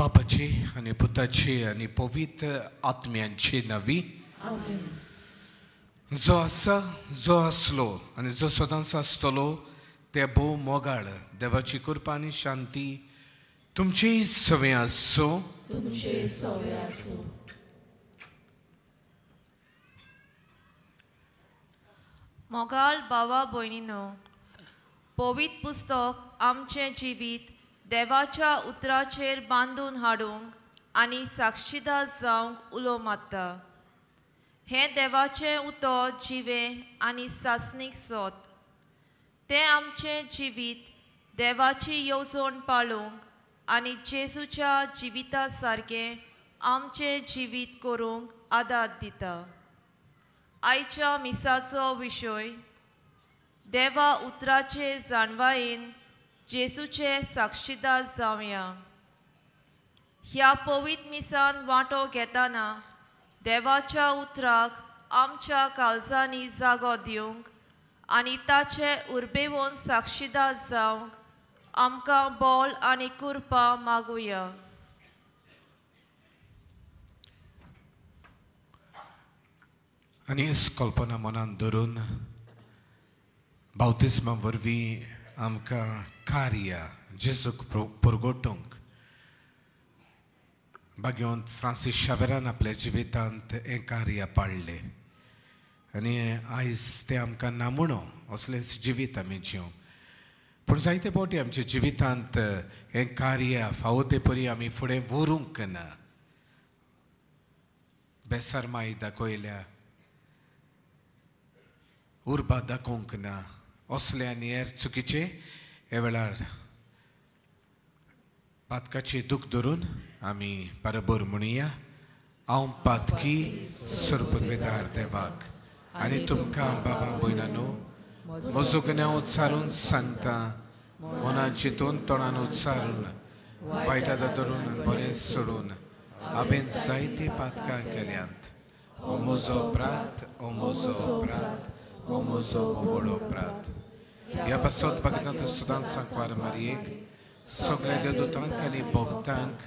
बापाची आणि पुताची आणि पवित्र आत्म्यांची नावी जो आसा जो आसलो आणि जो सदांच आसतलो ते भोव मोगाळ देवाची कृपा आनी शांती तुमची सवय आसो मोगाळ भावा भयणीनो पवित्र पुस्तक आमचे जिवीत देवाच्या उतराचेर बांदून हाडूंक आनी साक्षीदार जावंक उलो मारता हे देवाचें उतर जिवें आनी सासणीक सोत तें आमचें जिवीत देवाची येवजण पाळूंक आनी जेजूच्या जिविता सारकें आमचें जिवीत करूंक आदार दिता आयच्या मिसाचो विशय देवा उतराचे जाणवायेन जेजूचे साक्षीदार जावया ह्या पवित्र मिसान वांटो घेतना देवाच्या उतराक आमच्या काळजांनी जागो दिवंक आनी ताचे उर्बेवून साक्षीदार जावंक आमकां बोल आनी कृपा मागुया आनी कल्पना मनान धरून बावतिस्मा वरवीं आमकां कार्य जेजूक परगोटूंक भाग्यवंत फ्रांसीस शावेरान आपल्या जिवितांत हें कार्य पाळ्ळें आनी आयज तें आमकां नामुणो असलेंच जिवीत आमी जिवं पूण जायते फावटी आमच्या जिवितांत हें कार्य फावो ते परी आमी फुडें व्हरूंक ना बेसारमाई दाखयल्या उर्बा दाखोवंक ना असले आनी हेर चुकीचे हे वेळार पातकाचे दूख धरून आमी बरोबर म्हणुया हांव पातकी सर्पद्वेदार देवाक आनी तुमकां बाबा भयणानो म्हजो गुन्यांव उच्चारून सांगता मनान चिंतून तोंडान उच्चारून वायटाचो धरून बरें सोडून हांवें जायती पातकां केल्यांत हो म्हजो अपराध हो म्हजो अपराध हो म्हजो व्हड अपराध ह्या पासत भगवंत सदांच सांकवार मारयेक सगळ्या देवदूतांक आनी भक्तांक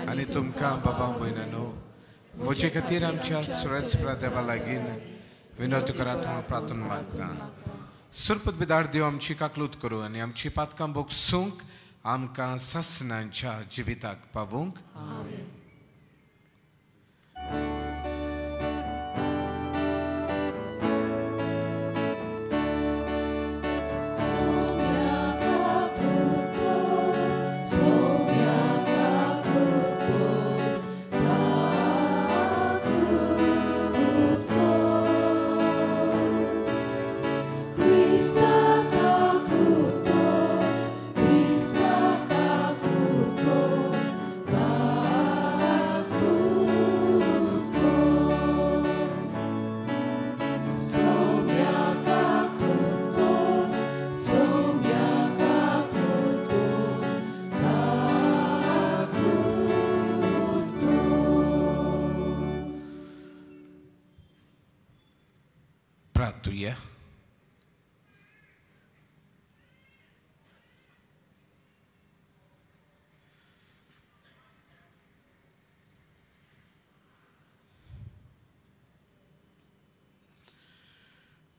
आनी तुमकां बाबा भयणानो म्हजे खातीर आमच्या सुरेस्परा देवा लागीं विनोद करात हांव प्रार्थना मागता सर्पद्वेदार देव आमची काकलूत करूं आनी आमची पातकां भोगसूंक आमकां सासणांच्या जिविताक पावूंक प्रार्थूया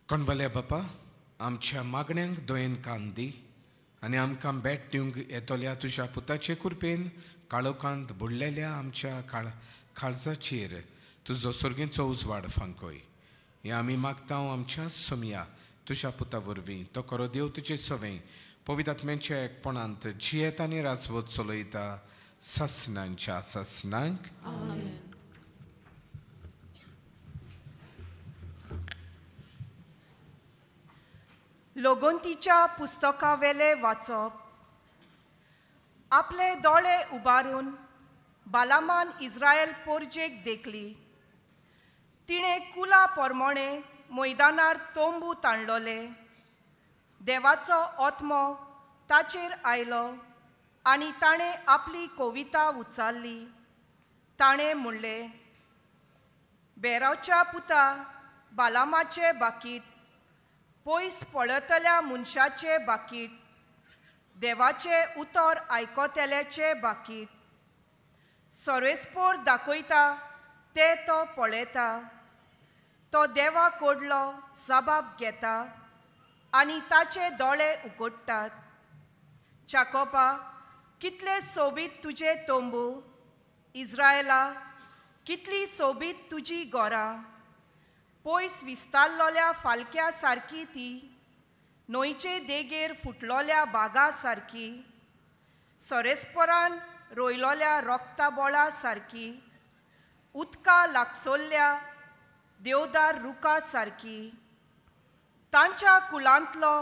कोणवाल्या बापा आमच्या मागण्यांक दोयेन कान दी आनी आमकां बेट दिवंक येतोल्या तुज्या पुताचे कृपेन काळोखांत बुडलेल्या आमच्या काळजाचेर तुजो सर्गेचो उजवाड फांकय हें आमी मागता आमच्या सोम्या तुज्या पुता वरवीं तो खरो देव तुजे सवय पवित्र आत्म्याच्या एकपणांत जियेत आनी राजवत चलयता सासणांच्या सासणांक लोगोंतीच्या पुस्तका वेले वाचप आपले दोळे उबारून बालामान इस्रायल पोरजेक देखली तिणें कुला पोरमोणे मैदानार तोंबू ताणलोले देवाचो आत्मो ताचेर आयलो आनी ताणें आपली कविता उच्चारली ताणें म्हणलें बेरावच्या पुता बालामाचे बाकीट पयस पळतल्या मनशाचे बाकीट देवाचे उतर आयकोतेल्याचे बाकीट सर्वेस्पोर दाखयता ते तो पळयता, तो देवा कोडलो जबाब घेता आनी ताचे दोळे उगडटात. चाकोपा, कितले सोबीत तुजे तोंबू, इस्रायला, कितली सोबीत तुजी गोरां. पयस विस्तारलोल्या फालक्या सारकी ती, न्हंयचे देगेर फुटलोल्या बागा सारकी, सोरेस्पोरान रोयलोल्या रोक्ता बोळा सारकी, उदका लागसोल्ल्या देवदार रुका सारकी. तांच्या कुलांतलो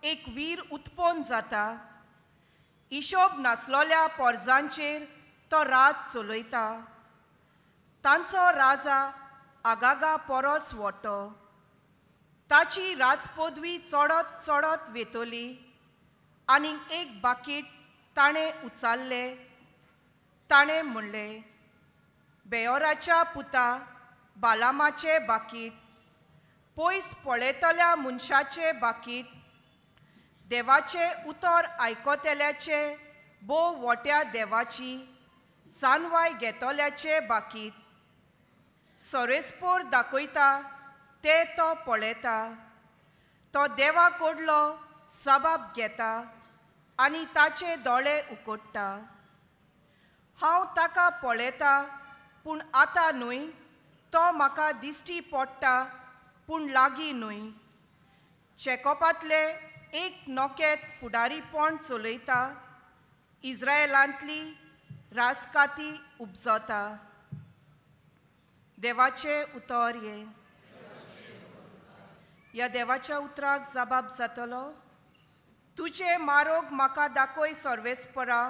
एक वीर उत्पन्न जाता, हिशोब नासलोल्या पोरजांचेर तो राज चलयता. तांचो राजा आगागा परस वोटो, ताची राजपदवी चडत चडत वेतोली आनी एक बाकीट ताणें उचाल्ले. ताणें म्हणलें, बेयोराच्या पुता बालामाचे बाकीट, पयस पळयतल्या मनशाचे बाकीट, देवाचे उतर आयकोतेल्याचे बोव वोट्या देवाची जानवाय घेतोल्याचे बाकीट. सोरेस्पोर दाखयता ते तो पळयता, तो देवा कोडलो जबाब घेता आनी ताचे दोळे उगडटा. हांव ताका पळयता पूण आतां न्हय, तो म्हाका दिश्टी पडटा पूण लागीं न्हय. चेकोपांतले एक नोकेत फुडारीपण चलयता, इस्रायलांतली राजकाती उपजता. देवाचे उतर ये. ह्या देवाच्या उतराक जबाब जातलो, तुजे मारोग म्हाका दाखय सर्वेस्परा,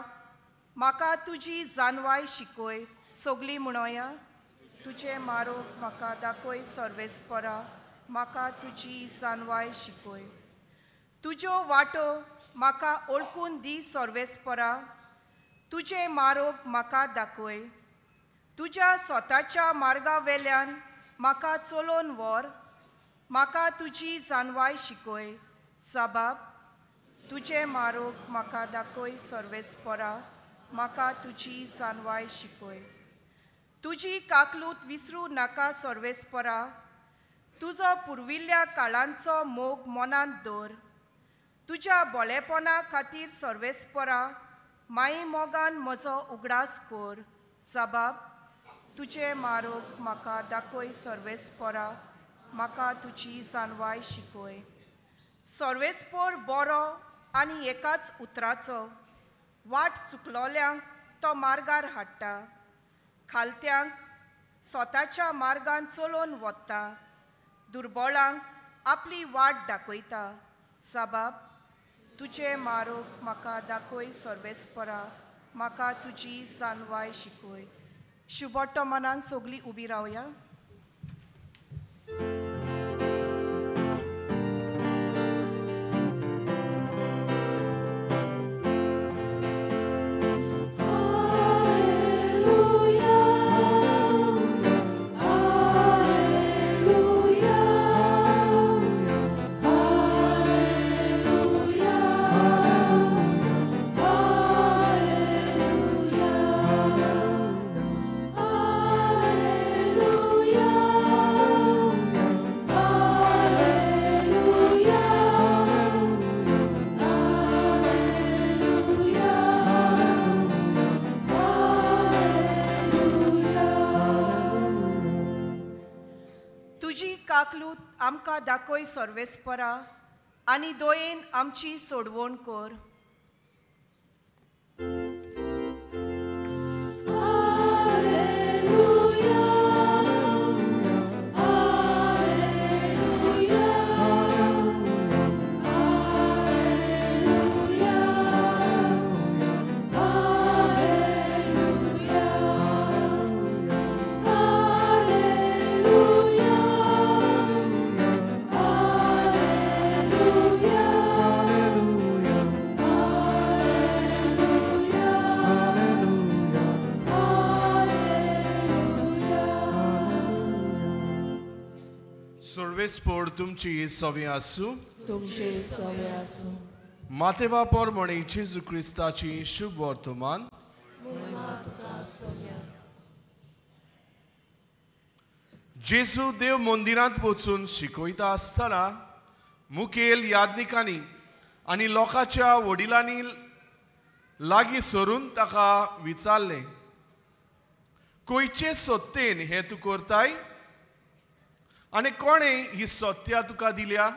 म्हाका तुजी जानवाय शिकय. सगळीं म्हणोया, तुजे मारोग म्हाका दाखय सर्वेस्परा, म्हाका तुजी जानवाय शिकय. तुज्यो वाटो म्हाका ओळखून दी सर्वेस्परा, तुजे मारोग म्हाका दाखय. तुज्या स्वताच्या मार्गा वेल्यान म्हाका चलोवन व्हर, म्हाका तुजी जानवाय शिकय. जबाब, तुजे मारोग म्हाका दाखय सर्वेस्परा, म्हाका तुजी जानवाय शिकय. तुजी काकलूत विसरू नाका सर्वेस्परा, तुजो पुर्विल्ल्या काळांचो मोग मनांत दवर. तुज्या बोळेपणा खातीर सर्वेस्परा, माई मोगान म्हजो उगडास कर. जबाब, तुजे मारोग म्हाका दाखय सर्वेस्परा, म्हाका तुजी जानवाय शिकय. सर्वेस्पोर बरो आनी एकाच उतराचो, वाट चुकलोल्यांक तो मार्गार हाडटा, खालत्यांक स्वताच्या मार्गान चलोवन वता, दुर्बळांक आपली वाट दाखयता. जबाब, तुजे मारोग म्हाका दाखय सर्वेस्परा, म्हाका तुजी जानवाय शिकय. शुभोट्टो मनांक सगळीं उबी रावया. काकलूत आमकां दाखय सर्वेस्परा आनी दोयेन आमची सोडवण कर. सर्वेस्पोर तुमची सवी आसूं. तुमचे सवे आसूं. मातेवा पोरमोणी जेजू क्रिस्ताची शुभ वर्तमान. महिमा तुका सगळ्यांक. जेजू देव मंदिरांत वचून शिकयता आसतना मुखेल याज्ञिकांनी आनी लोकांच्या वडिलांनी लागीं सरून ताका विचारलें, खंयचे सत्तेन हें तूं करताय आनी कोणें ही सत्या तुका दिल्या?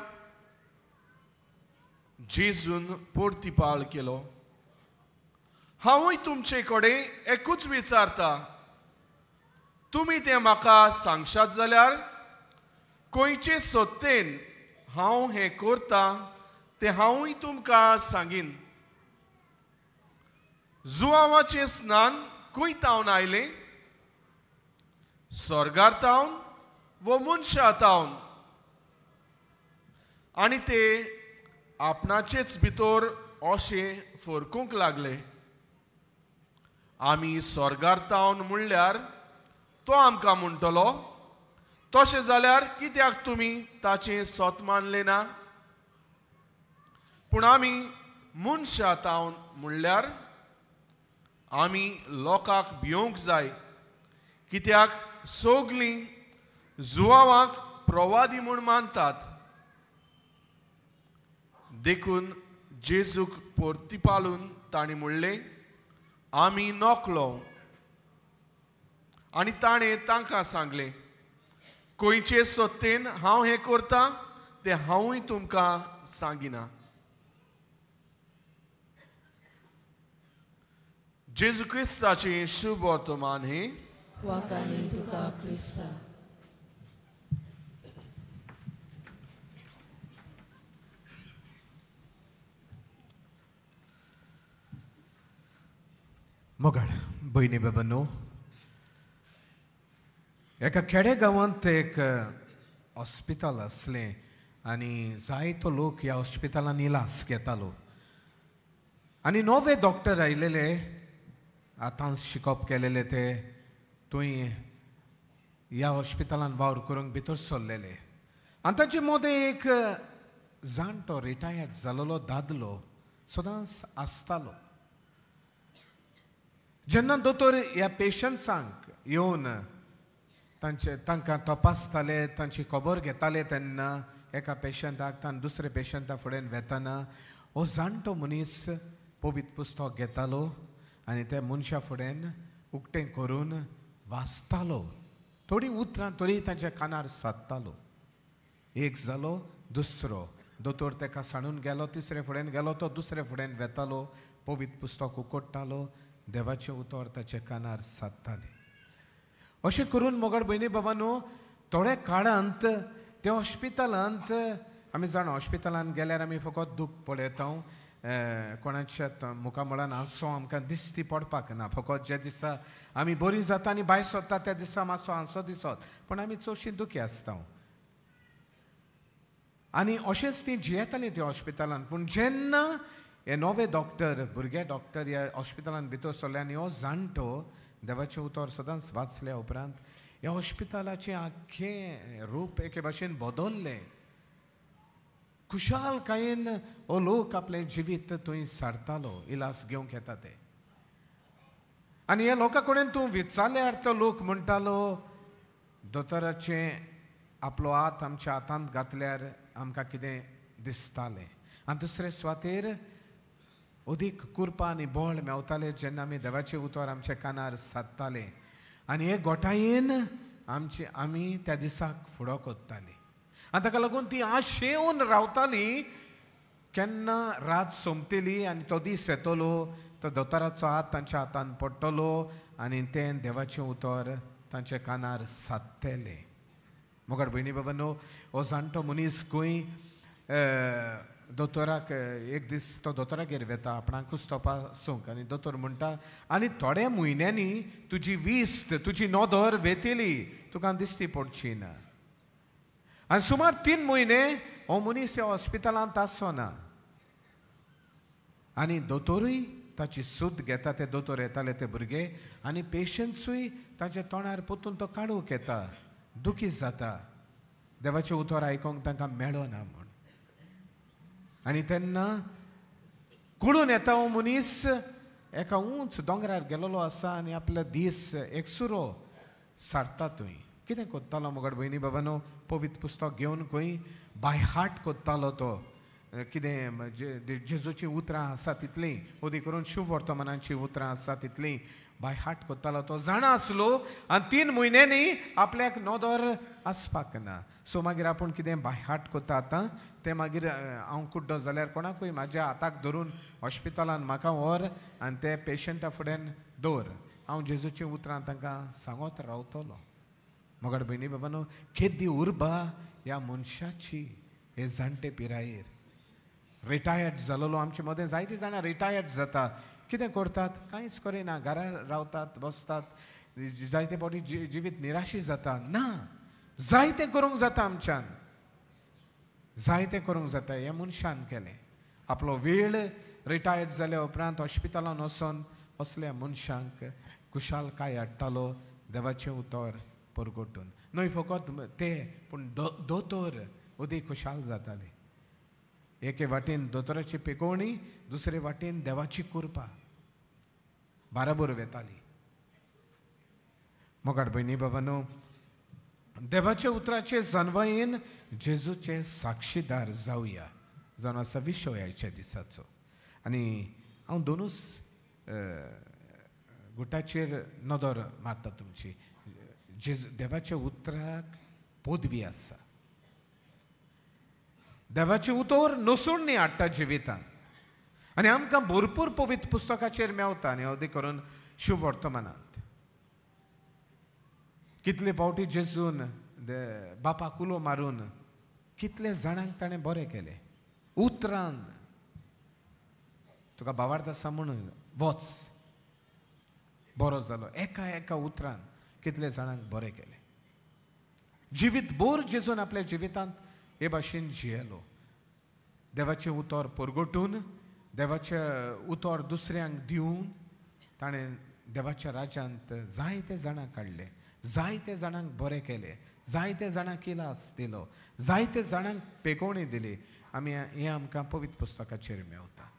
जेजून परतिपाळ केलो, हांवूय तुमचे कडेन एकूच विचारता, तुमी तें म्हाका सांगशात जाल्यार खंयचे सत्तेन हांव हें करतां तें हांवूय तुमकां सांगीन. जुआवाचें स्नान खंयतावन आयलें? स्वर्गांतावन वो मनशांतावन? आनी ते आपणाचेच भितर अशें फरकूंक लागले, आमी स्वर्गांतावन म्हणल्यार तो आमकां म्हणटलो, तशें जाल्यार कित्याक तुमी ताचें सत मानलें ना? पूण आमी मनशांतावन म्हणल्यार आमी लोकांक भिवंक जाय, कित्याक सगलीं जुआवांक प्रवादी म्हूण मानतात. देखून जेजूक परतिपालून ताणें म्हणलें, आमी नोकलो. आनी ताणें तांकां सांगलें, खंयचे सत्तेन हांव हें करतां तें हांवूय तुमकां सांगिना. जेजू क्रिस्ताचें शुभ वर्तमान हें वाकानी तुका क्रिस्ता. मोगाळ भयणी बाबांनो, एका खेडेगांवांत एक हॉस्पिटल आसलें आनी जायतो लोक ह्या हॉस्पिटलान इलाज घेतालो. आनी नवे डॉक्टर आयलेले, आतां शिकप केलेले, ते थंय ह्या हॉस्पिटलान वावर करूंक भितर सरलेले. आनी ताचे मदें एक जाणटो रिटायर्ड जालोलो दादलो सदांच आसतालो. जेन्ना दोतोर ह्या पेशंट्सांक येवन तांकां तपासताले, तांची खबर घेताले, तेन्ना एका पेशंटाक तान दुसरे पेशंटा फुडें वेतना हो जाणटो मनीस पवित्र पुस्तक घेतालो आनी त्या मनशा फुडें उक्तें करून वाचतालो. थोडीं उतरां तरी तांच्या कानार सादतालो. एक जालो, दुसरो दोतोर ताका सांडून गेलो, तिसरे फुडें गेलो, तो दुसरे फुडें वेतालो, पवित्र पुस्तक उकडटालो, देवाचें उतर ताच्या कानार सादतालें. अशें करून मोगाळ भयणी बाबांनो, थोड्या काळांत त्या हॉस्पिटलांत आमी जाणा, हॉस्पिटलांत गेल्यार आमी फकत दूख पळयता, कोणाच्या मुखामळान हांसो आमकां दिश्टी पडपाक ना. फकत जे दिसा आमी बरीं जाता आनी भायर सरता त्या दिसा मातसो हांसो दिसत, पूण आमी चडशीं दुखी आसता. आनी अशेंच तीं जियेतालीं त्या हॉस्पिटलांत. पूण जेन्ना हे नवे डॉक्टर, भुरगे डॉक्टर ह्या हॉस्पिटलांत भितर सरले आनी हो जाणटो देवाचें उतर सदांच वाचल्या उपरांत ह्या हॉस्पिटलाचें आख्खें रूप एके भाशेन बदल्लें. खुशालकायेन हो लोक आपलें जिवीत थंय सारतालो, इलाज घेवंक येता ते. आनी ह्या लोकां कडेन तूं विचारल्यार तो लोक म्हणटालो, दोतोराचें आपलो हात आमच्या हातांत घातल्यार आमकां कितें दिसतालें. आनी दुसरे सुवातेर अदीक कुरपा आनी बोळ मेवताले जेन्ना आमी देवाचें उतर आमच्या कानार सादताले. आनी हे गोठायेन आमी त्या दिसाक फुडो कोत्तालीं. आनी ताका लागून ती आशेवन रावतालीं केन्ना रात सोंपतली आनी तो दीस येतलो, तो दोतोराचो हात तांच्या हातान पडटलो आनी तें देवाचें उतर तांच्या कानार सादतलें. मोगाळ भयणी बाबांनो, हो जाणटो मनीस खंय दोतोराक एक दीस तो दोतोरागेर वेता आपणाकूच तपासूंक. आनी दोतोर म्हणटा, आनी थोड्या म्हयन्यांनी तुजी विस्त, तुजी नोदर वेतली, तुका दिश्टी पडची ना. आनी सुमार 3 म्हयने हो मनीस ह्या हॉस्पिटलांत आसना. आनी दोतोरूय ताची सूद घेता, ते दोतोर येताले ते भुरगे, आनी पेशंट्सूय ताच्या तोंडार पोतून तो काडूंक येता, दुखी जाता, देवाचें उतर आयकोंक तांकां मेळना म्हूण. आनी तेन्ना कळून येता हो मनीस एका उंच दोंगरार गेलोलो आसा आनी आपलो दीस एकसुरो सारता थंय. कितें कोत्तालो मोगड भयणी बाबानो पवित्र पुस्तक घेवन खंय बाय हार्ट कोत्तालो तो कितें जेजूची उतरां आसा तितलीं ओदी करून शुभ वर्तमानांची उतरां आसा तितलीं बाय हार्ट कोत्तालो तो जाणा आसलो आनी 3 म्हयन्यांनी आपल्याक नोदोर आसपाक ना सो मागीर आपूण कितें बाय हार्ट कोत्ता आतां तें मागीर हांव कुड्डो जाल्यार कोणाकूय म्हाज्या हाताक धरून हॉस्पिटलान म्हाका व्हर आनी ते पेशंटा फुड्यान दवर हांव जेजूची उतरां तांकां सांगोत रावतलो मोगाड भयणी बाबानो केदी उर्बा ह्या मनशाची हे जाणटे पिरायेर रिटायर्ड जालोलो आमचे मदें जायतीं जाणां रिटायर्ड जाता कितें करतात कांयच करिना घरा रावतात बसतात जायते फावटी जिवीत निराशी जाता ना जायतें करूंक जाता आमच्यान जायतें करूंक जाता हे मनशान केलें आपलो वेळ रिटायर्ड जाल्या उपरांत हॉस्पिटलान वचोन असल्या मनशांक कुशालकाय हाडटालो देवाचें उतर परगोटून न्हय फकत ते पूण दोतोर उदी खुशाल जाताले एके वाटेन दोतोराची पिकोवणी दुसरे वाटेन देवाची कृपा बाराबर वेताली मोगाड भयणी बाबानो देवाचे उतराचे जन्मयेन जेजूचे साक्षीदार जावया जावन आसा विशय आयच्या दिसाचो आनी हांव दोनूच गुटाचेर नदर मारता तुमची देवाच्या उतराक पदवी आसा देवाचें उतर नसून हाडटा जिवितांत आनी आमकां भरपूर पवित्र पुस्तकाचेर मेवता आनी अवधी करून शुभ वर्तमानांत कितले फावटी जेजून बापाक उलो मारून कितले जाणांक ताणें बरें केलें उतरान तुका भावार्थ आसा म्हणून वच बरो जालो एका एका उतरान कितले जाणांक बरें केलें जिवीत भर जेजून आपल्या जिवितांत हे भाशेन जियेलो देवाचें उतर परगोटून देवाचें उतर दुसऱ्यांक दिवन ताणें देवाच्या राज्यांत जायते जाणां काडले जायते जाणांक बरें केलें जायते जाणांक इलास दिलो जायते जाणांक पेकोवणी दिली आमी हें आमकां पवित्र पुस्तकाचेर मेवता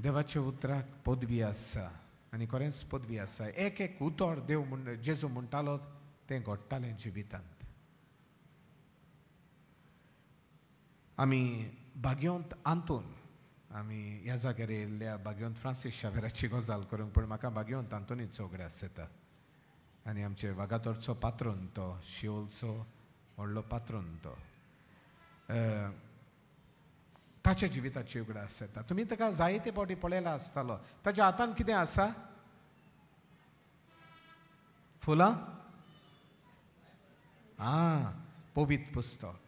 देवाच्या उतराक पदवी आसा आनी खरेंच पदवी आसा एक एक उतर देव जेजू म्हणटालो तें घडटालें जिवितांत आमी भाग्यवंत आंतून आमी ह्या जाग्यार येयल्ल्या भाग्यवंत फ्रांसीस शावेराची गजाल करूंक पूण म्हाका भाग्यवंत आंतोनीचो उगड्यास येता आनी आमचे वागातोरचो पात्रोन तो शिओलचो व्हडलो पात्रोन तो ताच्या जिविताची उगडास येता तुमी ताका जायते फावटी पळयला आसतालो ताच्या हातान कितें आसा फुलां पवित्र पुस्तक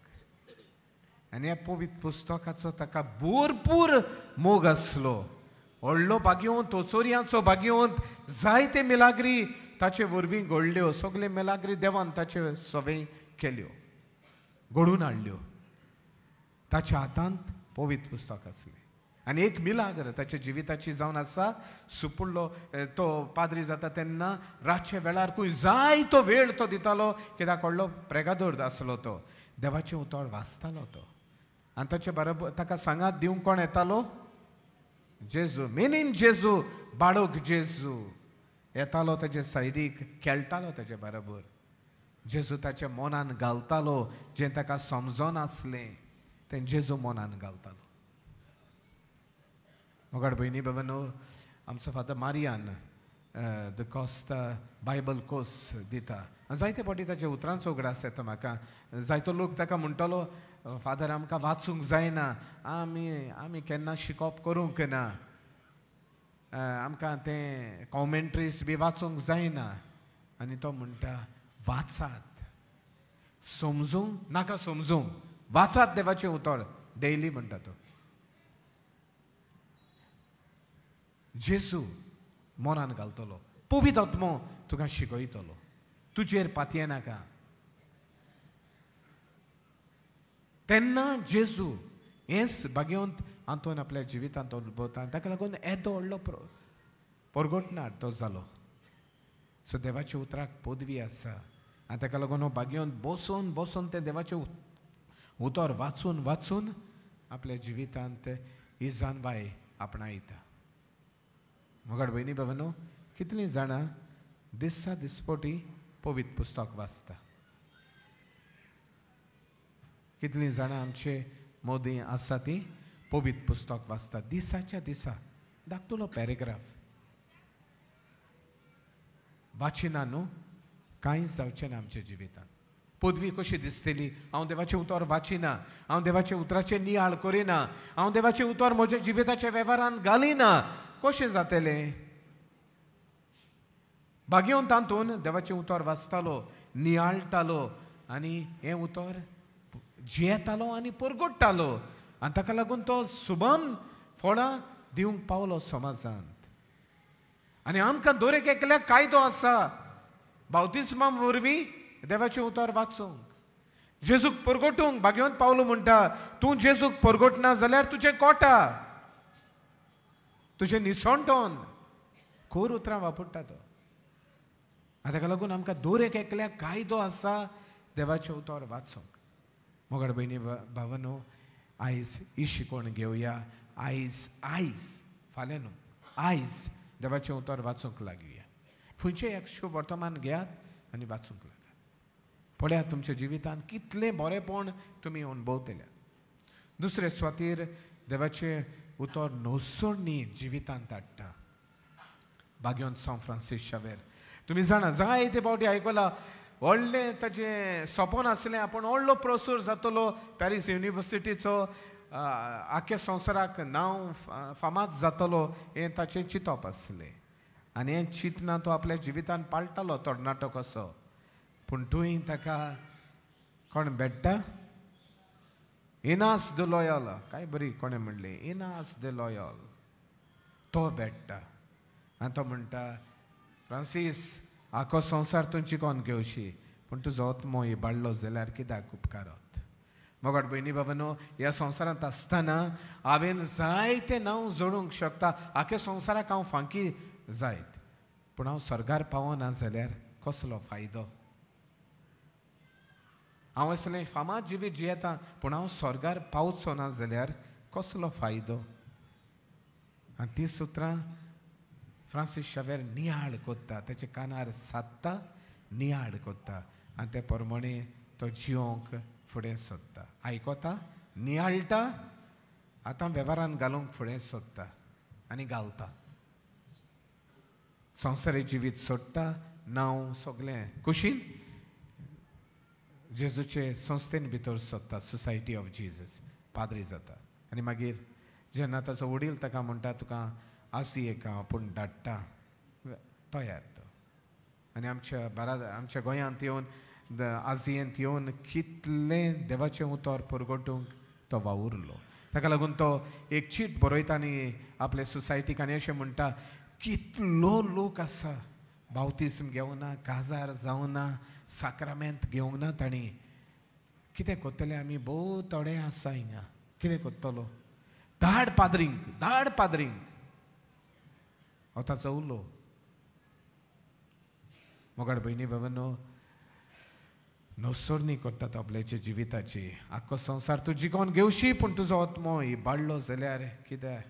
आनी ह्या पवित्र पुस्तकाचो ताका भरपूर मोग आसलो व्हडलो भाग्यवंत ओचोरियांचो भाग्यवंत जायते मिलाग्री ताचे वरवीं घडल्यो सगळे मिलाग्री देवान ताचे सवय केल्यो घडून हाडल्यो ताच्या हातांत पवित्र पुस्तक आसलें आनी एक मिलाग्र ताच्या जिविताची जावन आसा सुपुल्लो तो पाद्री जाता तेन्ना रातचे वेळार खंय जाय तो वेळ तो दितालो कित्याक व्हडलो प्रेगादोर आसलो तो देवाचें उतर वाचतालो तो आनी ताचे बरोबर ताका सांगात दिवंक कोण येतालो जेजू मेनीन जेजू बाळोक जेजू येतालो ताचे सायडीक खेळटालो ताचे बरोबर जेजू ताच्या मनान घालतालो जें ताका समजोन आसलें तें जेजू मनान घालतालो मोगाड भयणी बाबानो आमचो father Marian D'Costa bible course दिता जायते फावटी ताच्या उतरांचो उगडास येता म्हाका जायतो लोक ताका म्हणटलो फादर आमकां वाचूंक जायना आमी केन्ना शिकोवप करूंक ना आमकां तें कॉमेंट्रीज बी वाचूंक जायना आनी तो म्हणटा वाचात समजूंक नाका समजूंक वाचात देवाचें उतर डेली म्हणटा तो जेजू मनान घालतलो पवित्र आत्मो तुका शिकयतलो तुजेर पातये नाका तेन्ना जेजू हेंच भाग्यवंत आंतोन आपल्या जिवितांत अनुभवता ताका लागून येदो व्हडलो परगोटणार तो जालो सो देवाच्या उतराक पदवी आसा आनी ताका लागून हो भाग्यवंत बसून बसून तें देवाचें उतर वाचून वाचून आपल्या जिवितांत ही जानवाय आपणायता मोगाड भयणी बाबानो कितलीं जाणां दिसा दिसपोटी पवित्र पुस्तक वाचता. कितलीं जाणां आमचे मोदी आसा ती पवित्र पुस्तक वाचता दिसाच्या दिसा. धाकटुलो पॅरेग्राफ वाचिना न्हू कांयच जावचें ना आमच्या जिवितांत. पदवी कशी दिसतली, हांव देवाचें उतर वाचिना, हांव देवाच्या उतराचें नियाळ करिना, हांव देवाचें उतर म्हज्या जिविताच्या वेव्हारांत घालिना, कशें जातलें? भाग्योन तातून देवाचें उतर वाचतालो, नियाळटालो आनी हें उतर जियेतालो आनी परगडटालो आनी ताका लागून तो सुभम फळां दिवंक पावलो समाजांत. आनी आमकां दर एकल्याक कायदो आसा बावतिस्मा वरवीं देवाचें उतर वाचूंक, जेजूक परगटूंक. भाग्योन पावलो म्हणटा तूं जेजूक परगटना जाल्यार तुजें कोटा, तुजें निसणटोन खोर उतरां वापरता तो. ताका लागून आमकां दर एकल्याक कायदो आसा देवाचें उतर वाचूंक. मोगाळ भयणी भावानो, आयज ही शिकवण घेवया. आयज फाल्यां न्हू, आयज देवाचें उतर वाचूंक लागया. खंयचें एक शुभ वर्तमान घेयात आनी वाचूंक लागात. पळयात तुमच्या जिवितांत कितलें बरेपण तुमी अणभवतल्यात. दुसरे सुवातेर देवाचें उतर नोसोडणी जिवितांत हाडटा. भाग्योन सांव फ्रांसीस शावेर तुमी जाणा जायते फावटी आयकलां व्हडलें ताजें सपन आसलें, आपूण व्हडलो प्रोफेसर जातलो पॅरीस युनिवर्सिटीचो, आख्या संवसाराक नांव फामाद जातलो, हें ताचें चिंतप आसलें. आनी हें चिंतना तो आपल्या जिवितांत पाळटालो तरणाटो कसो. पूण थंय ताका कोण भेट्टा? इनास द लॉयल. काय बरी कोणें म्हणलें, इनास द लॉयल. तो भेट्टा आनी तो म्हणटा फ्रांसीस, आखो संवसार तुमची कोण घेवशी, पूण तुजो आत्मो इबाडलो जाल्यार कित्याक उपकारत? मोगाट भयणी बाबानो, ह्या संवसारांत आसतना हांवें जायते नांव जोडूंक शकता, आख्या संवसाराक हांव फांकी जायत, पूण हांव स्वर्गार पावना जाल्यार कसलो फायदो? हांव असलें फामाद जिवीत जियेता पूण हांव स्वर्गार पावचो ना जाल्यार कसलो फायदो? आनी ती सुत्रां फ्रांसीस शावेर नियाळ कोत्ता, तेचे कानार सादता, नियाळ कोत्ता आनी ते प्रमाणे तो जियोंक फुडें सोदता. आयकोता, नियाळटा, आतां वेव्हारान घालूंक फुडें सोदता आनी घालता. संवसारी जिवीत सोडटा, नांव सगळें कुशीन जेजूचे संस्थेन भितर सोदता, सोसायटी ऑफ जीजस, पाद्री जाता. आनी मागीर जेन्ना ताचो वडील ताका म्हणटा तुका आसियेक आपूण धाडटा, तयार तो. आनी आमच्या गोंयांत येवन आजियेंत येवन कितलें देवाचें उतर परगटूंक तो वावुरलो. ताका लागून तो एक चीट बरयता आनी आपले सोसायटीक आनी अशें म्हणटा, कितलो लोक आसा बावतिस्म घेवना, काजार जावना, साक्रामेंत घेवंक ना तांणी. कितें कोत्तले आमी? भोव थोडे आसा हिंगा. कितें कोत्तलो? धाड पाद्रींक. हो ताचो उलो. मोगाळ भयणी बाबानो, नोसोडणी कोत्तात आपल्याच्या जिविताची. आख्खो संवसार तूं जिखोन घेवशी पूण तुजो आत्मो इबाडलो जाल्यार कितें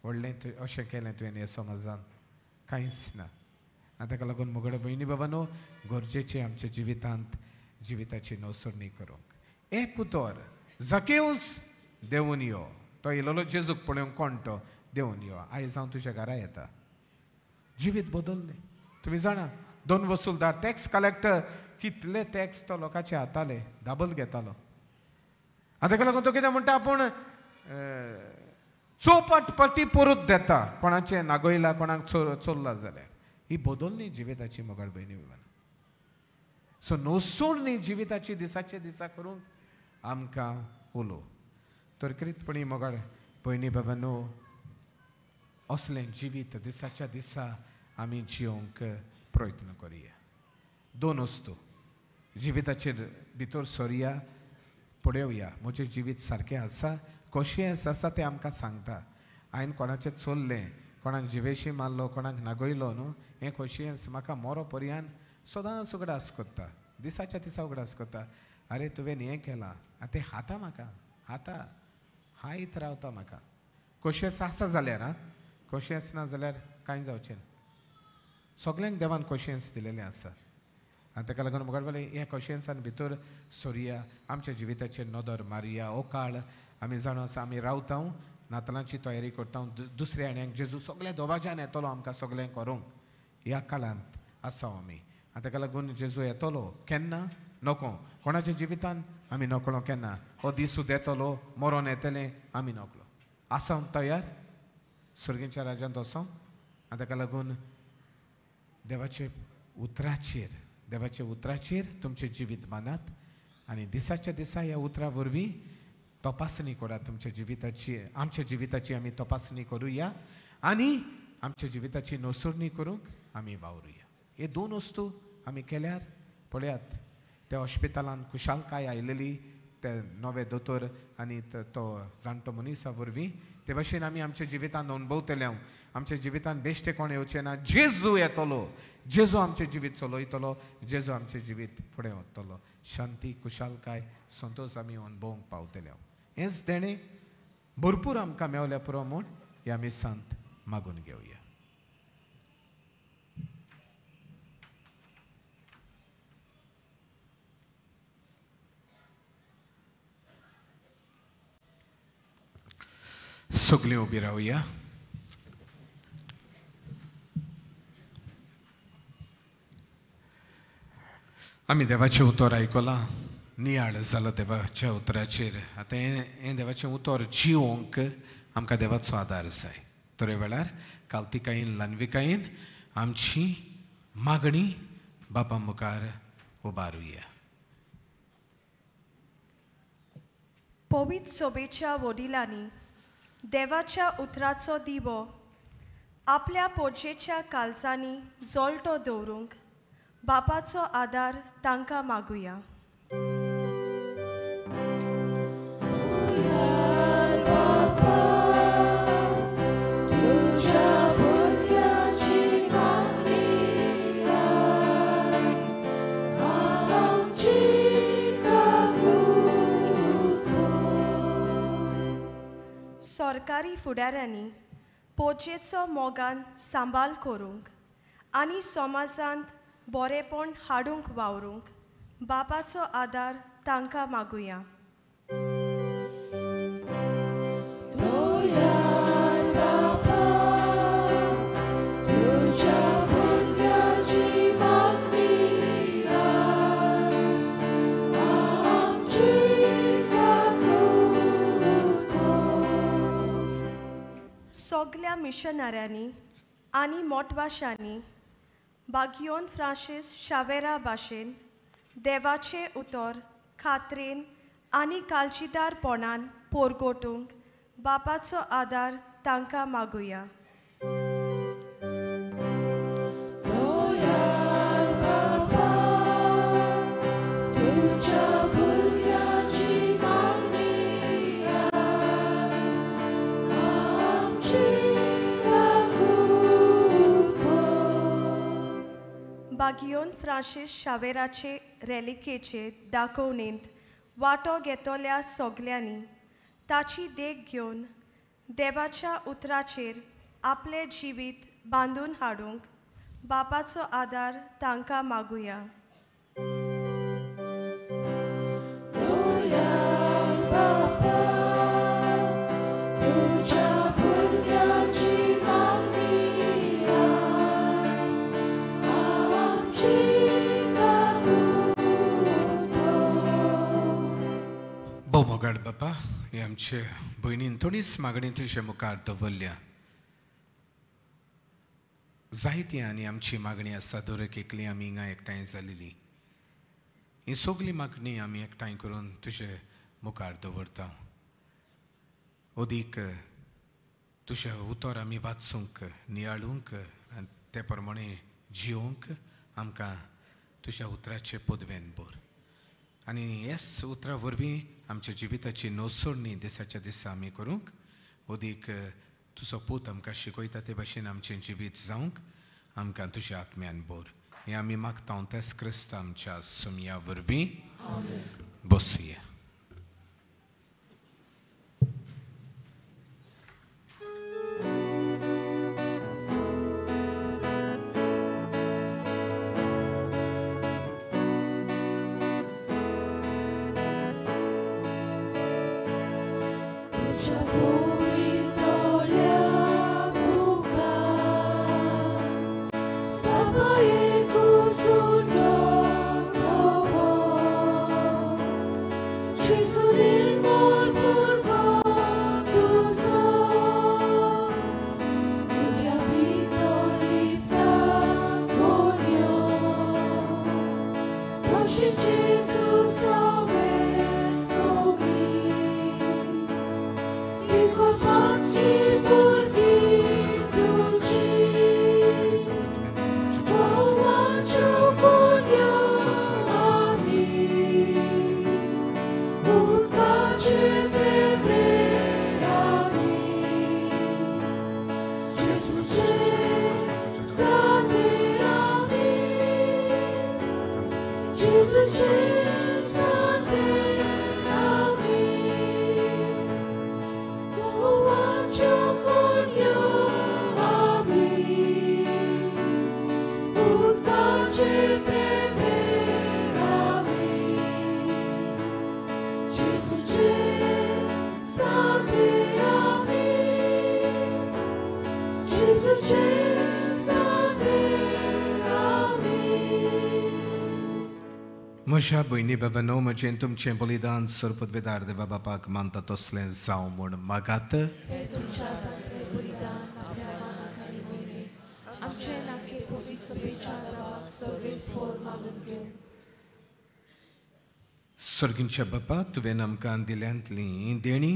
व्हडलें अशें केलें तुवें ह्या समाजांत? कांयच ना. आनी ताका लागून मोगाळ भयणी बाबानो, गरजेचें आमच्या जिवितांत जिविताची नोसोडणी करूंक. एक उतर, झकेऊस देंवून यो. तो इल्लो जेजूक पळोवंक कोण तो? देंवून यो. आयज हांव तुज्या घरा येता. जिवीत बदललें. तुमी जाणा 2 वसूलदार, टॅक्स कलेक्टर, कितले टॅक्स तो लोकांचे हाताले, दाबल घेतालो. आनी ताका लागून तो कितें म्हणटा, आपूण चौपट पटी परत देता कोणाचें नागोयला, कोणाक चोरला जाल्यार. ही बदलली जिविताची मोगाळ भयणी बाबानो. सो नोसोडणी जिविताची दिसाचे दिसा करूंक आमकां उलो. तरकरीतपणी मोगाळ भयणी बाबानो, असलें जिवीत दिसाच्या दिसा आमी जियोंक प्रयत्न करुया. 2 वस्तू जिविताचेर भितर सरया, पळोवया म्हजें जिवीत सारकें आसा, कशें आसा तें आमकां सांगता. हांवें कोणाचें चोरलें, कोणाक जिवेशी मारलो, कोणाक नागयलो न्हू, हें कशें म्हाका मरो पर्यान सदांच उगडास कोत्ता, दिसाच्या दिसा उगडास कोत्ता. अरे तुवें हें केलां, आतां तें खाता म्हाका, हायत रावता म्हाका. कशेंच आसा जाल्यार, कशेंच ना जाल्यार कांय जावचें ना. सगल्यांक देवान क्वेश्चन्स दिलेले आसा आनी ताका लागून मुखार वयले ह्या क्वेश्चन्सान भितर सोरया आमच्या जिविताचेर नदर मारया हो काळ आमी जाणो आसा आमी रावता नातलांची तयारी करता दुसऱ्या आनी जेजू सगळ्या दोबाज्यान येतलो आमकां सगळ्यांक व्हरूंक ह्या काळांत आसा आमी आनी ताका लागून जेजू येतलो केन्ना नोको कोणाच्या जिवितान आमी नकळो केन्ना हो दीस सुद्दां येतलो मरण येतलें आमी नकळो आसा तयार सुर्गींच्या राज्यांत वचों आनी ताका लागून देवाचे उतराचेर तुमचें जिवीत मानात आनी दिसाच्या दिसा ह्या उतरा वरवीं तपासणी करा तुमच्या जिविताची आमच्या जिविताची आमी तपासणी करुया आनी आमच्या जिविताची नोसुरणी करूंक आमी वावरुया हे दोन वस्तू आमी केल्यार पळयात त्या हॉस्पिटलान कुशालकाय आयलेली ते नवे दोतोर आनी तो जाणटो मनीसा वरवीं ते भाशेन आमी आमच्या जिवितान अनुभवतले आमच्या जिवितान बेश्टे कोण येवचे ना जेजू येतलो जेजू आमचें जिवीत चलयतलो जेजू आमचें जिवीत फुडें व्हरतलो शांती कुशालकाय संतोश आमी अनुभवूंक पावतले हेंच देणें भरपूर आमकां मेवल्या पुरो म्हूण ह्या मिसांत मागून घेवया सगळीं उबी रावया आमी देवाचें उतर आयकलां नियाळ जालां देवाच्या उतराचेर आतां हें देवाचें उतर जिवोंक आमकां देवाचो आदार जाय तरे वेळार काल्तिकायेन लान्विकायेन आमची मागणी बापा मुखार उबारुया पवित्र सभेच्या वडिलांनी देवाच्या उतराचो दिवो आपल्या पोरचेच्या काळजांनी जोल्टो दवरूंक बापाचो आदार तांकां मागुया सरकारी फुडाऱ्यांनी पोरचेचो मोगान सांबाळ करूंक आनी समाजांत बरेपण हाडूंक वावरूंक बापाचो आदार तांकां मागुया सगल्या मिशनऱ्यांनी आनी मोटवाशांनी बागियोन फ्रांसीस शावेरा भाशेन देवाचे उतर खात्रेन आनी काळजीदारपणान पोरगोटूंक बापाचो आदार तांकां मागुया बागियोन फ्रांसीस शावेराचे रॅलिकेचे दाखोवणेंत वांटो घेतल्या सगल्यांनी ताची देख घेवन देवाच्या उतराचेर आपले जिवीत बांदून हाडूंक बापाचो आदार तांकां मागुया मोगाड बापा हे आमचे भयणीन थोडीच मागणी तुजे मुखार दवरल्या जायती आनी आमची मागणी आसा दर एकली आमी हिंगा एकठांय जालेली ही सगळी मागणी आमी एकठांय करून तुजे मुखार दवरता ओदीक तुजें उतर आमी वाचूंक नियाळूंक आनी ते प्रमाणे जिवोंक आमकां तुज्या उतराचे पदवेन बोर आनी हेच उतरा वरवीं आमच्या जिविताची नोसोडणी दिसाच्या दिसा आमी करूंक ओदीक तुजो पूत आमकां शिकयता ते भाशेन आमचें जिवीत जावंक आमकां तुज्या आत्म्यान बोर हें आमी मागता तेच क्रिस्त आमच्या सुमया वरवीं बसुया म्हज्या भयणी बाबांनो, म्हजें तुमचें बलिदान सर्पद्वेदार देवा बापाक मानता तसलें जावं म्हूण मागात. सर्गींच्या बापा, तुवें आमकां दिल्यांतली देणी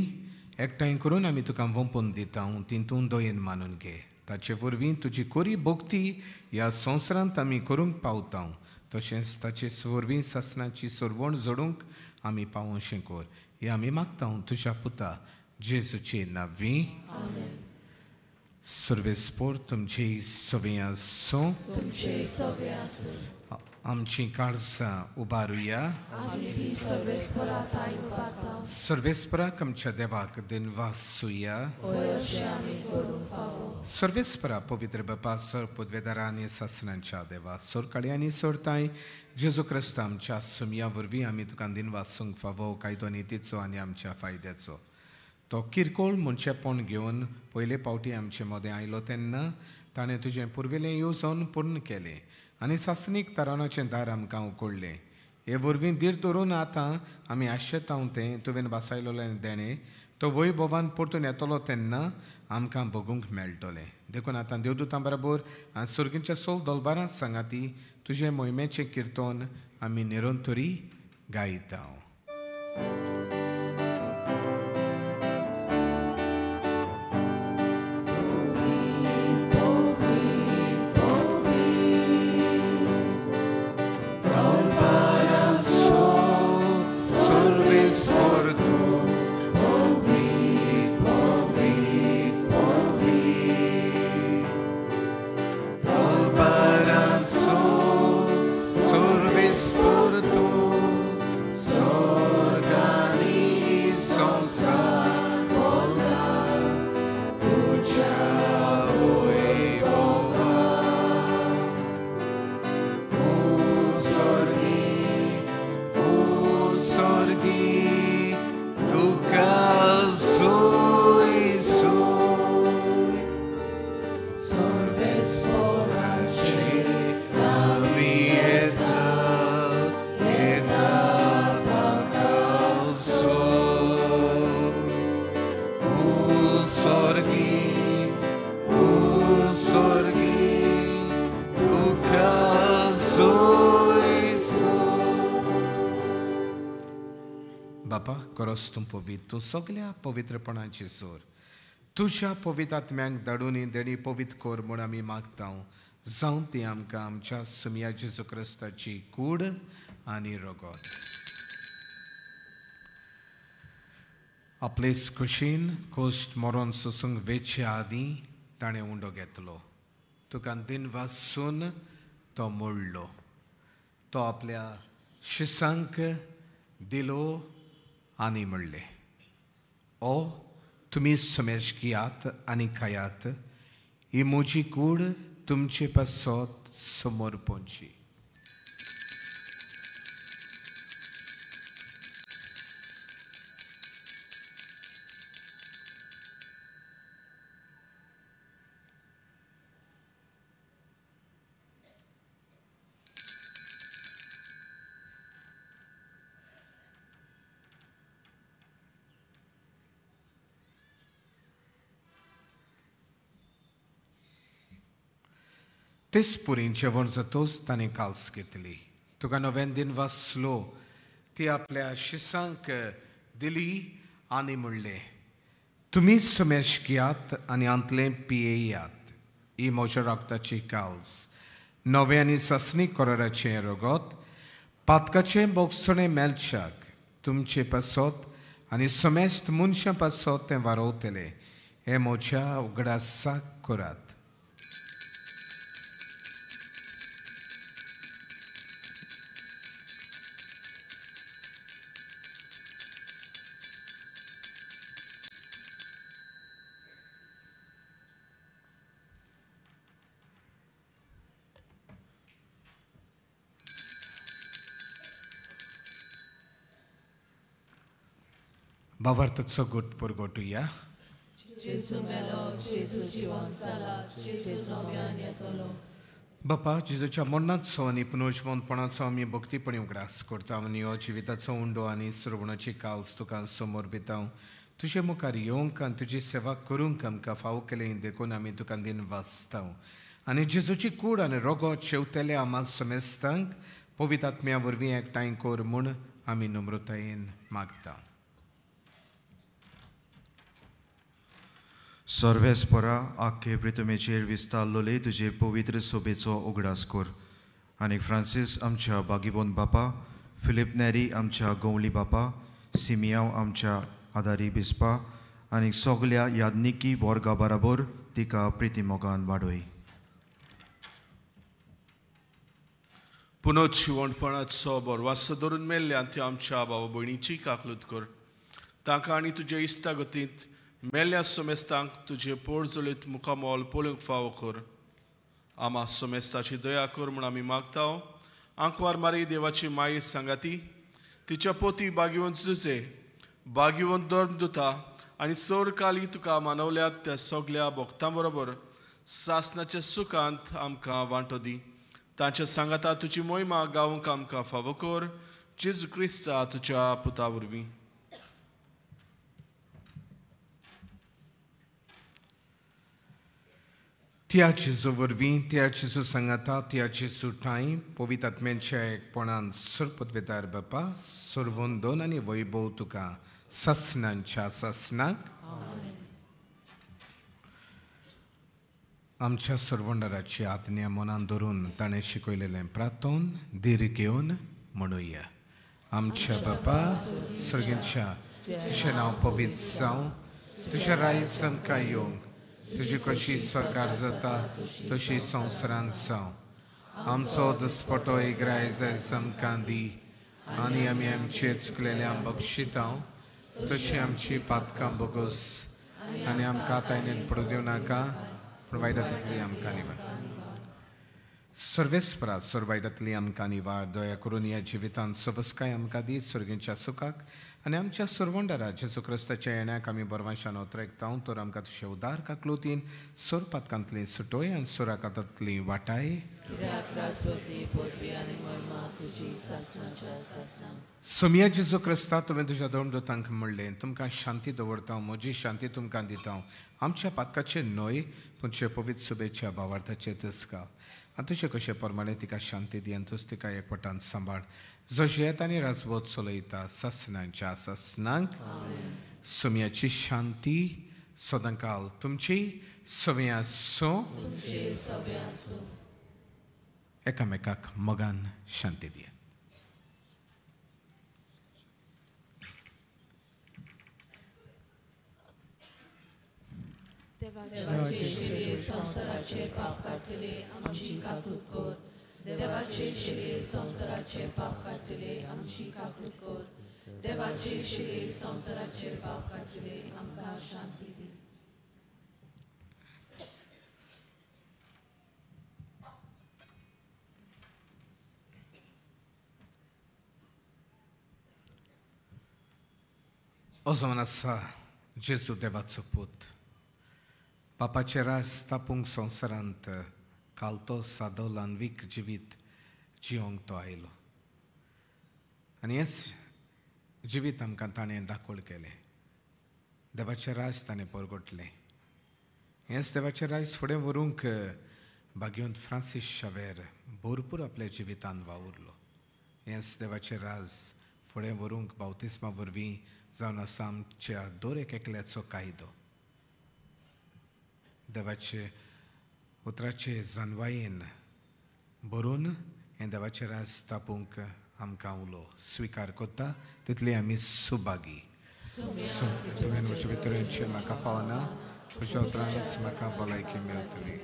एकठांय करून आमी तुका वंपून दिता. तितून दोयेन मानून घे. ताचे वरवीं तुजी कोरी भोक्ती ह्या संवसारांत आमी करूंक पावता. तशेंच ताचे वरवीं सासणाची सोरवण जोडूंक आमी पावोशें कर. हें आमी मागता तुज्या पुता जेजूचे नांवीं. सर्वेस्पोर तुमची सवय आसूं. आमची काळजां उबारुया. सर्वेस्पराक आमच्या देवाक दिनवासुया. सर्वेस्परा पवित्र बापा सर्पद्वेदारा आनी सासणांच्या देवा सोरकाळी आनी सोरताय जेजू क्रिस्त आमच्या सुमया वरवीं आमी तुका दिनवासूंक फावो कायदो नितीचो आनी आमच्या फायद्याचो. तो किरकोळ मनशेपण घेवन पयले फावटी आमचे मदें आयलो तेन्ना ताणें तुजें पुर्विल्लें येवजण पूर्ण केलें आनी सासणीक तारणाचें दार आमकां उकडलें. हे वरवीं धीर धरून आतां आमी आशेतां तें तुवें बासायलोलें देणें तो वैभवान परतून येतलो तेन्ना आमकां भोगूंक मेळटलें. देखून आतां देवदूतां बरोबर आनी सुर्गींच्या सोल दोलबारां सांगाती तुजे मोहिमेचें किर्तन आमी निरंतरी गायता. बापा करोस तूं पवित्र, तूं सगळ्या पवित्रपणाची सोर तुज्या पवित्र आत्म्यांक धाडून देणी पवित्र कोर म्हूण आमी मागता. जावं ती आमकां आमच्या सुमया जेजू क्रिस्ताची कूड आनी रगत. आपलेच कुशीन कोश्ट मरोन सुसूंक वेचे आदीं ताणें उंडो घेतलो. तुका दिन वासून तो मोडलो. तो आपल्या शिसांक दिलो आनी म्हणलें, ओ तुमी समेश घेयात आनी खायात. ही म्हजी कूड तुमचे पासत समोर पोंची. तेच पुरीन जेवण जातोच ताणें काल्स घेतली. तुका नव्यान दिन वाचलो ती आपल्या शिसांक दिली आनी म्हणलें, तुमी समेश घेयात आनी आंतलें पियेयात. ही म्हज्या रगताची काल्स. नवे आनी ससनी कोराराचें रगत पातकाचें बोगसणें मेलच्याक तुमचे पासत आनी समेस्त मनशां पासत तें वारोवतलें. हें म्हज्या उगडासाक करात. भावार्थाचो घोट परगोटुया. जेजू मेलो, जेजू जिवंत जाला, जेजू नव्यान येतलो. बापा, जेजूच्या मरणाचो आनी पुनर्जिवंतपणाचो आमी भक्तीपणी उगडास करता आनी हो जिविताचो उंडो आनी सरवणाची काल्स तुका समोर भिताव. तुजे मुखार येवंक आनी तुजी सेवा करूंक आमकां फाव केलें देखून आमी तुका दिन वाचताव. आनी जेजूची कूड आनी रगत शेवतेले आम्हा समेस्तांक पवित्र आत्म्या वरवीं एकठांय कर म्हूण आमी नम्रतायेन मागता. सर्वेस्परा आख्खे प्रितमेचेर विस्तारलोले तुजे पवित्र सोबेचो उगडास कर. आनी फ्रांसीस आमच्या बागीवंत बापा, फिलिप नेरी आमच्या गवळी बापा, सिमियांव आमच्या आदारी बिस्पा आनी सगल्या यादनिकी वर्गा बराबर तिका प्रितीमोगान वाडय. पुनर्जिवंतपणाचो बरवासो धरून मेल्ल्यान त्यो आमच्या भावा भयणीची काकलूत कर. तांकां आनी तुजे इश्टागतींत मेल्ल्या सोमेस्तांक तुजे पोट जोळीत मुखामोल पोलूंक फावो कर. आमा सोमेस्ताची दया कर म्हूण आमी मागताव. आंकवार मारी देवाची माई सांगाती, तिच्या पोती बागीवंत जुजे, बागीवंत धर्मदुता आनी सौर काली तुका मानवल्यात त्या सगल्या भक्तां बरोबर सासनाच्या सुखांत आमकां वांटो दी. तांच्या सांगाता तुजी मोहिमा गावूंक आमकां फावो कर. जेजू क्रिस्ता तुज्या पुता वरवीं. त्या जेजू वरवीं, त्या जेजू सांगाता, त्या जेजू ठांय पवित्र आत्म्याच्या एकपणान सरपदवेदार बापा सर्वोंदोन आनी वैभव तुका ससनांच्या ससनाक. आमच्या सर्वंडाराची आज्ञा मनान धरून ताणें शिकयलेलें प्रार्थोन धीर घेवन म्हणुया. आमच्या बापा सर्गींच्या तुजें नांव पवित्र जावं, तुजें रायज आमकां येवंक, तुजी कशी सरकार जाता तशी संवसारांत जावं. आमचो दिसपटो एक रायज आयज आमकां दी आनी आमी आमचे चुकलेल्यांक बक्षितांव तशी आमची पातकां बोगोस आनी आमकां तायनेन पडूं दिवं नाका, पूण वायटांतली आमकां निवार. सर्वेस्परा वायटांतली आमकां निवार. दया करून ह्या जिवितांत सबस्काय आमकां दी सर्गेच्या सुखाक आनी आमच्या सर्वंडारा जेजू क्रिस्ताच्या येण्याक आमी बरवाशान ओतरेकताव. तर आमकां तुजे उदार काकलुतीन सोर पातकांतली सुटोय आनी सोराकांतली वाटाय. सोम्या जेजू क्रिस्ता, तुवें तुज्या धर्मदूतांक म्हणलें, तुमकां शांती दवरता, म्हजी शांती तुमकां दिता. आमच्या पातकाचे न्हय पूण तुजे पवित्र सुबेच्या भावार्थाचे तिस्कार. आनी तुजे कशे प्रमाणे तिका शांती दी आनी तुज तिका एकवटान सांबाळ. जो जेत आनी राजवत चलयता ससनांच्या ससनांक. सोम्याची शांती सदांकाल तुमची सव्या आसूं. एकामेकाक मोगान शांती दिया. संसाराचे पाप काढले आमची काकूत कर. देवाचे शिले संसाराचे पाप काढले आमची काकूत कर. देवाचे शिले संसाराचे पाप काढले आमकां शांती दी. अजून आसा जेजू देवाचो पूत. पापाचे रास तापूंक संवसारांत कालतो सादो ल्हानवीक जिवीत जियोंक तो आयलो आनी हेंच जिवीत आमकां ताणें दाखोळ केलें. देवाचें राज ताणें परगटलें. हेंच देवाचें राज फुडें व्हरूंक भाग्यवंत फ्रांसीस शावेर भरपूर आपल्या जिवितान वावुरलो. हेंच देवाचें राज फुडें व्हरूंक बावतिस्मा वरवीं जावन आसा आमच्या दर एकल्याचो कायदो. देवाचे उतराचे जानवायेन बरोवन हें देवाचें राज स्थापूंक आमकां उलो स्विकार कोत्ता तितली आमी सुभागी. तुवें म्हज्या भितरेंचें म्हाका फावना तुज्या उतरांनीच म्हाका भलायकी मेळटली.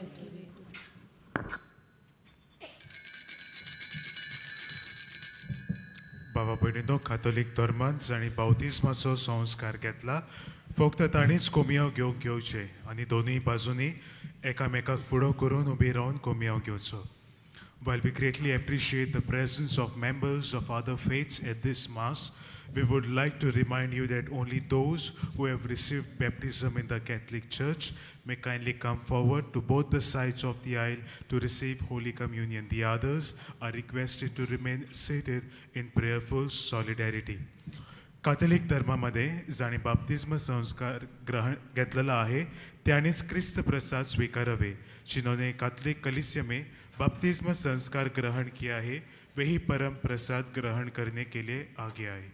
बाबा भयणीनो, कातोलीक धर्मांत जाणी बावतिस्माचो संस्कार घेतला. फक्त ताणीच कोमयाव घेवचे आनी दोनूय बाजूनी एकामेकाक फुडो करून उबी रावन कोमयाव घेवचो. While we greatly appreciate the presence of members of other faiths at this Mass, we would like to remind you that only those who have received baptism in the Catholic Church may kindly come forward to both the sides of the aisle to receive Holy Communion. The others are requested to remain seated in prayerful solidarity. Catholic धर्मामध्ये जाणी बाप्तिस्म संस्कार ग्रहण घेतलेला आहे त्यानेच ख्रिस्त प्रसाद स्वीकारावे. जिन्होंने Catholic कलीसिया में बपतिस्मा संस्कार ग्रहण किया है वही परम प्रसाद ग्रहण करने के लिए आगे आए.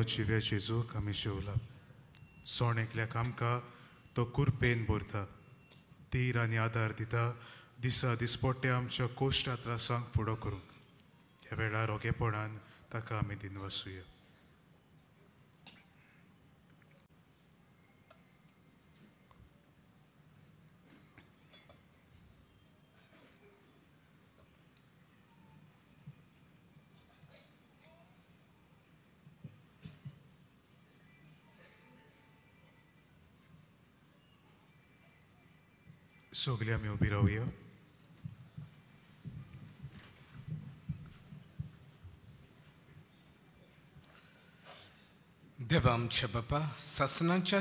जिवे जेजूक आमी शिवला सोण एकल्याक आमकां तो कुरपेन भरता तीर आनी आदार दिता दिसा दिसपट्टे आमच्या कोश्टा त्रासांक फुडो करूंक ह्या वेळार ओगेपणान ताका आमी दिनवासुया. सगळीं आमी उबी रावया. देवा आमचे बापा ससनाच्या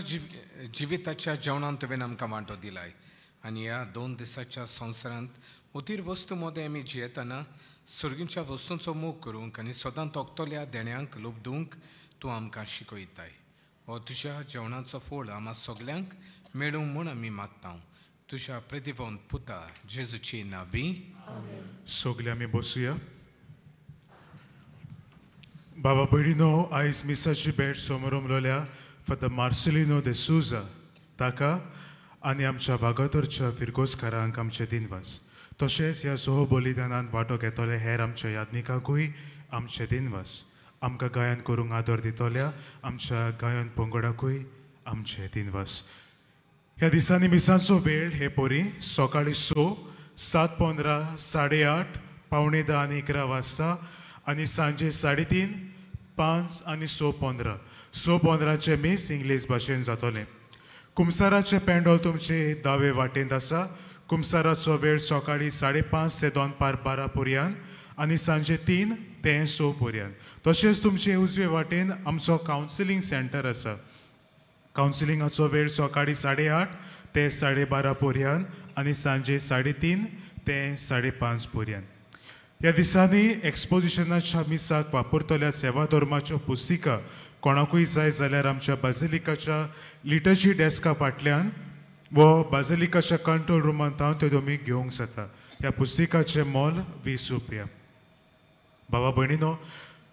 जिविताच्या जेवणान तुवें आमकां वांटो दिलाय आनी ह्या 2 दिसाच्या संवसारांत उतीर वस्तू मोदें आमी जियेतना सुर्गींच्या वस्तूंचो मोग करूंक आनी सदां तोगतोल्या देण्यांक लोबदूंक तूं आमकां शिकयताय. हो तुज्या जेवणाचो फळ आम्हा सगल्यांक मेळूं म्हूण आमी मागता तुज्या प्रतिवंत पुता जेजूची नांवी. सगळीं आमी बसुया. बाबा भयणीनो आयज मिसाची भेट समोर उमलोल्या फादर मार्सेलिनो de Souza ताका आनी आमच्या वागातोरच्या फिरगोसकारांक आमचे दिनवास तशेंच ह्या सोहो बलिदानांत वांटो घेतले हेर आमच्या यादनिकांकूय आमचे दिनवास. आमकां गायन करूंक आदर दितल्या आमच्या गायन पंगडाकूय आमचे दिनवास. ह्या दिसांनी मिसांचो वेळ हे पोरी सकाळी 6, 7:15, 8:30, 9:45 आनी 11 वाजता आनी सांजे 3:30, 5 आनी 6:15. 6:15चे मीस इंग्लीश भाशेन जातले. कुमसाराचे पेंडोल तुमचे दावे वाटेंत आसा. कुमसाराचो वेळ सकाळी 5:30 ते 12 पर्यंत आनी सांजे 3 ते 6 पर्यंत. तशेंच तुमचे उजवे वाटेन आमचो कावन्सिलींग सेंटर आसा. कावन्सिलिंगाचो वेळ सकाळी 8:30 ते 12:30 पर्यंत आनी सांजे 3:30 ते 5:30 पर्यंत. ह्या दिसांनी एक्सपोजिशनाच्या मिसाक वापरतल्या सेवा धर्माच्यो पुस्तिका कोणाकूय जाय जाल्यार आमच्या बाजिलिकाच्या लिटर्जी डेस्का फाटल्यान वो बाजिलिकाच्या कंट्रोल रुमांत हांव त्यो तुमी घेवंक जाता. ह्या पुस्तिकाचें मोल 20 रुपया. बाबा भयणीनो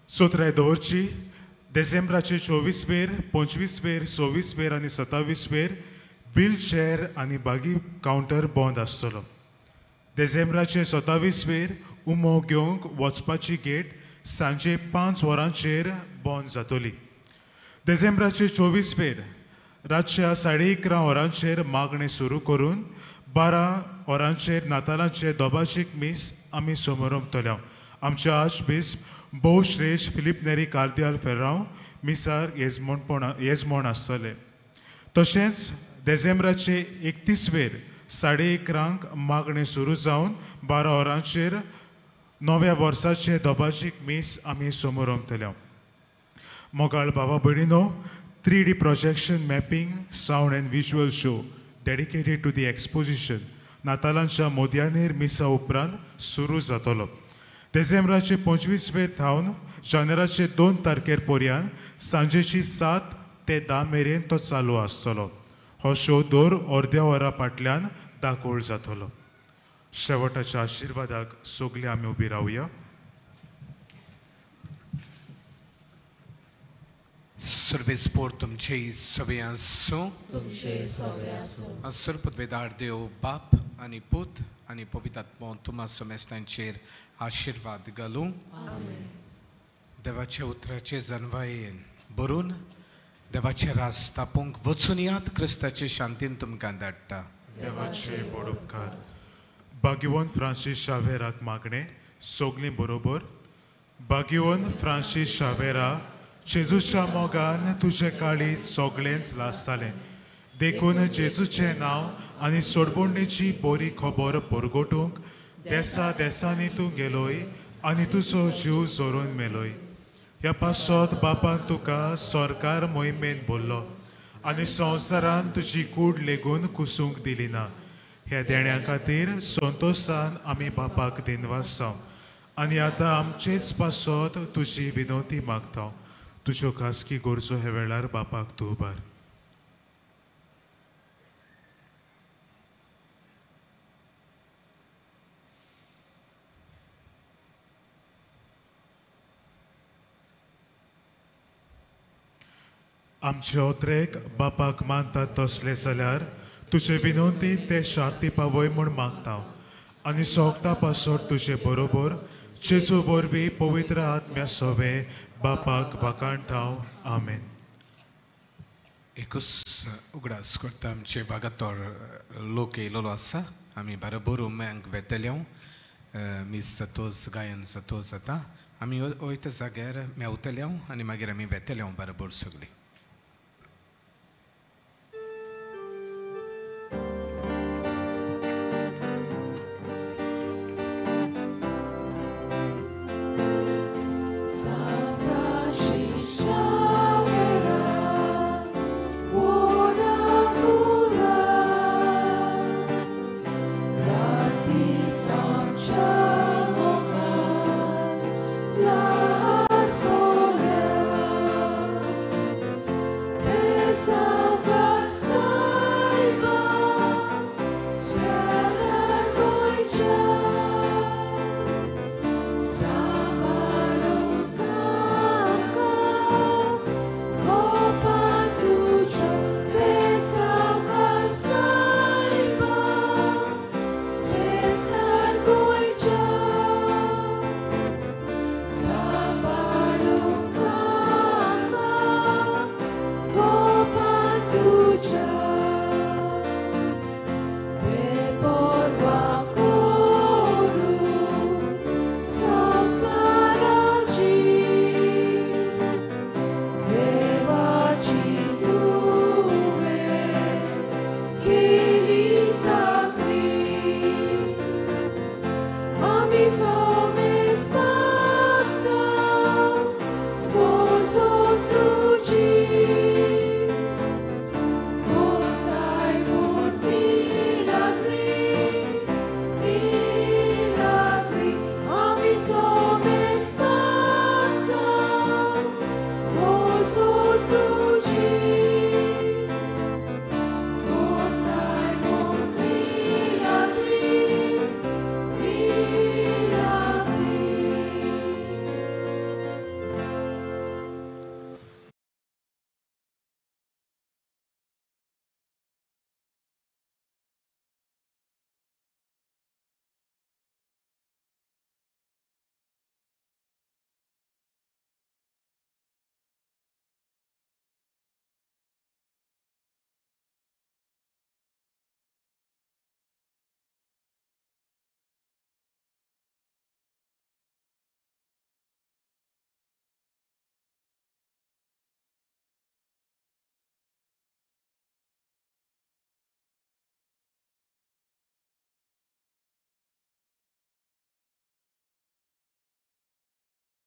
सोत्राय दवरची. डिसेंबराचे 24 वेर, 25 वेर, 26 वेर आनी 27 वेर व्हीलचेअर आनी बागी कावंटर बंद आसतलो. डिसेंबराचे 27 वेर उमो घेवंक वचपाची गेट सांजे 5 वरांचेर बंद जातली. डिसेंबराचे 24 वेर रातच्या 11:30 वरांचेर मागणें सुरू करून 12 वरांचेर नातालांचे दोबाचीक मीस आमी समोर उमतल्या. आमच्या आर्चबिशप भोव श्रेश्ठ फिलीप नेरी कार्दियाल फेर्रांव मिसार येजमोण आसतले. तशेंच डिसेंबराचे 31 वेर 11:30 मागणें सुरू जावन 12 वरांचेर नव्या वर्साचे दोबाचीक मीस आमी समोर उमतल्या. मोगाळ बाबा भयणीनो 3D projection mapping sound and visual show dedicated to the exposition नातालांच्या मोदयानेर मिसा उपरांत सुरू जातलो. डिसेंबराचे 25 वेर थावन जानेराचे 2 तारखेर पर्यंत सांजेची 7 ते 10 मेरेन तो चालू आसतलो. हो शो दर अर्द्या वरा फाटल्यान दाखोळ जातलो. शेवटाच्या आशिर्वादाक सगळीं आमी उबी रावया. सर्वेस्पोर तुमचे सवे आसूं तुमचे सवे आसूं आसर पदवेदार देव बाप आनी पूत आनी पवित्र आत्मो तुम्हा समेस्तांचेर आशीर्वाद घालूं देवाच्या उतराचे जन्वायेन बरून देवाचे रास तापोवंक वचून यात क्रिस्ताचे शांतीन तुमकां धाडटा देवाचे व्हड उपकार भाग्यवान फ्रांसीस शावेराक मागणे सोगलीं बरोबर भाग्यवान फ्रांसीस शावेरा जेजूच्या मोगान तुझे काळी सोगलेंच लासतालें देखून जेजूचें नांव आनी सोडवणेची बरी खबर परगटूंक देसा देसांनी तूं गेलोय आनी तुजो जीव जोरून मेलोय ह्या पासत बापान तुका सरकार मोहिमेन बोल्लो आनी संवसारान तुजी कूड लेगून कुसूंक दिली ना ह्या देण्या खातीर संतोशान आमी बापाक दिनवास जावं आनी आतां आमचेच पासत तुजी विनवती मागता तुज्यो खासगी गरजो हे वेळार बापाक तूं उबार आमचे ओत्रेक बापाक मानतात तसले जाल्यार तुजे विनंती ते शांती पावय म्हूण मागता आनी सोगता पासत तुजे बरोबर जेजू वरवीं पवित्र आत्म्या सवे बापाक वाकाणटाव आमेन एकूच उगडास करता आमचे वागातोर लोक येयलोलो आसा आमी बरोबर उमेंक वेतल्यो मीस जातोच गायन जातो जाता आमी वयता जाग्यार मेवतल्यो आनी मागीर आमी वेतल्यो बरोबर सगळीं